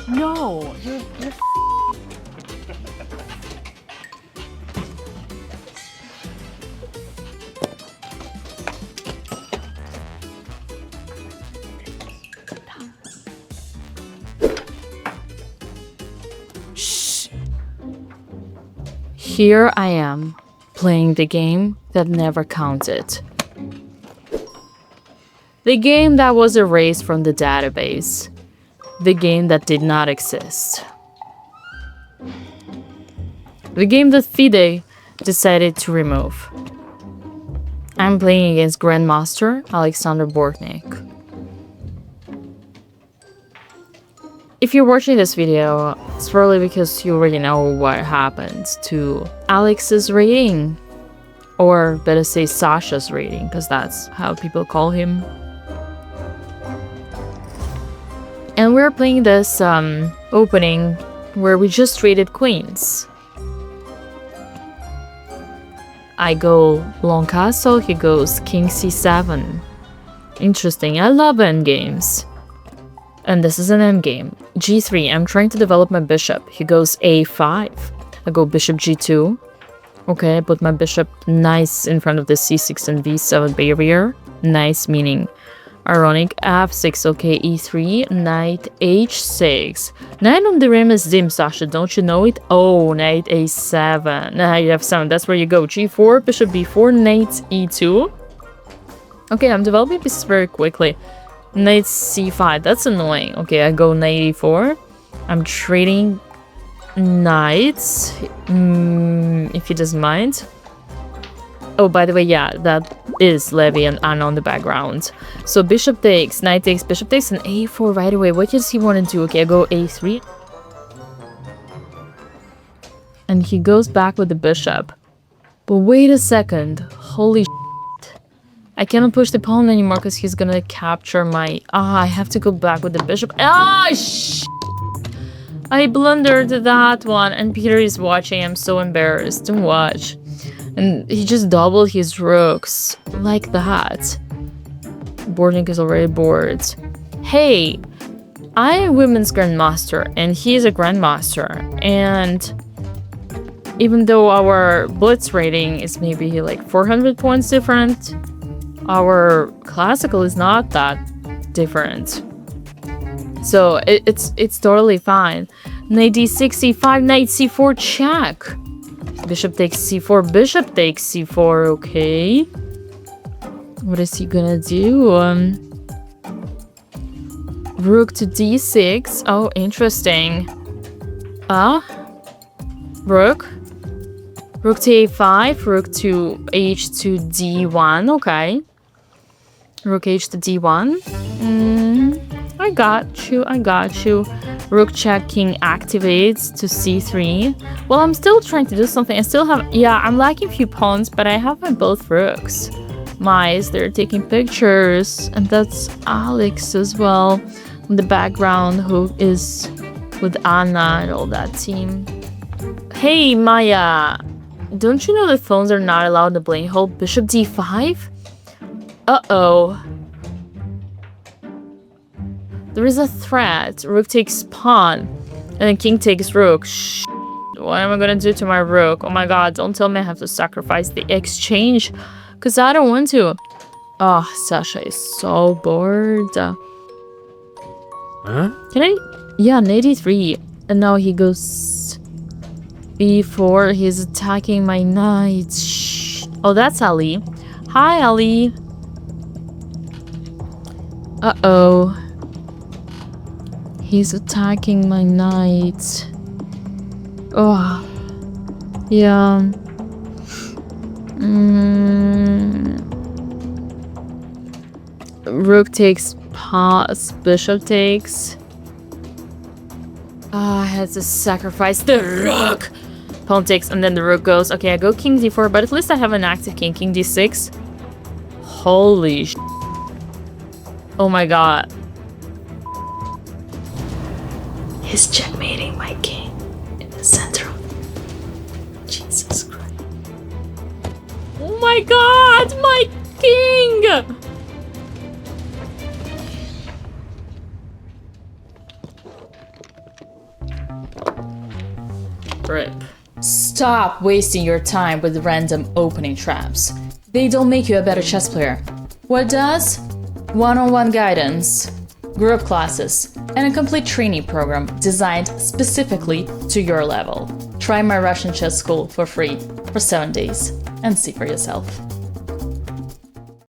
No, you're Shh. Here I am, playing the game that never counted. The game that was erased from the database. The game that did not exist. The game that FIDE decided to remove. I'm playing against Grandmaster Oleksandr Bortnyk. If you're watching this video, it's probably because you already know what happened to Alex's rating. Or better say Sasha's rating, because that's how people call him. And we're playing this opening where we just traded queens. I go long castle, he goes king c7. Interesting, I love endgames. And this is an endgame. g3, I'm trying to develop my bishop. He goes a5. I go bishop g2. Okay, I put my bishop nice in front of the c6 and v7 barrier. Nice meaning ironic. f6, okay, e3, knight h6. Knight on the rim is dim, Sasha, don't you know it? Oh, knight a7. Now you have 7, that's where you go. g4, bishop b4, knight e2. Okay, I'm developing pieces very quickly. Knight c5, that's annoying. Okay, I go knight e4. I'm trading knights, if he doesn't mind. Oh, by the way, yeah, that is Levy and Anna on the background. So bishop takes, knight takes, bishop takes, and a4 right away. What does he want to do? Okay, I go a3. And he goes back with the bishop. But wait a second. Holy shit. I cannot push the pawn anymore because he's gonna capture my... I have to go back with the bishop. Shit! I blundered that one, and Peter is watching. I'm so embarrassed. Don't watch. And he just doubled his rooks. Like that. Bortnyk is already bored. Hey, I am women's grandmaster, and he is a grandmaster. And even though our blitz rating is maybe like 400 points different, our classical is not that different. So it's totally fine. Knight d6, c5, knight c4, check. Bishop takes c4, bishop takes c4, okay. What is he gonna do? Rook to d6. Oh, interesting. Rook. Rook to a5, rook to h to d1, okay. Rook h to d1. I got you. Rook check, king activates to c3. Well, I'm still trying to do something. I still have... Yeah, I'm lacking a few pawns, but I have my both rooks. Mice, they're taking pictures. And that's Alex as well. In the background, who is with Anna and all that team. Hey, Maya. Don't you know that phones are not allowed in the playing hole? Bishop d5? Uh-oh. There is a threat. Rook takes pawn. And then king takes rook. Shh. What am I gonna do to my rook? Oh my god, don't tell me I have to sacrifice the exchange. Because I don't want to. Oh, Sasha is so bored. Huh? Can I? Yeah, knight e3. And now he goes b4. He's attacking my knight. Shh. Oh, that's Ali. Hi, Ali. Uh-oh. He's attacking my knight. Oh. Yeah. Rook takes pass. Bishop takes. I had to sacrifice the rook. Pawn takes, and then the rook goes. Okay, I go king d4, but at least I have an active king. King d6. Holy sh**. Oh my god. He's checkmating my king in the center. Jesus Christ. Oh my god, my king! RIP. Stop wasting your time with random opening traps. They don't make you a better chess player. What does? One-on-one guidance, group classes, and a complete training program designed specifically to your level. Try my Russian chess school for free for 7 days and see for yourself.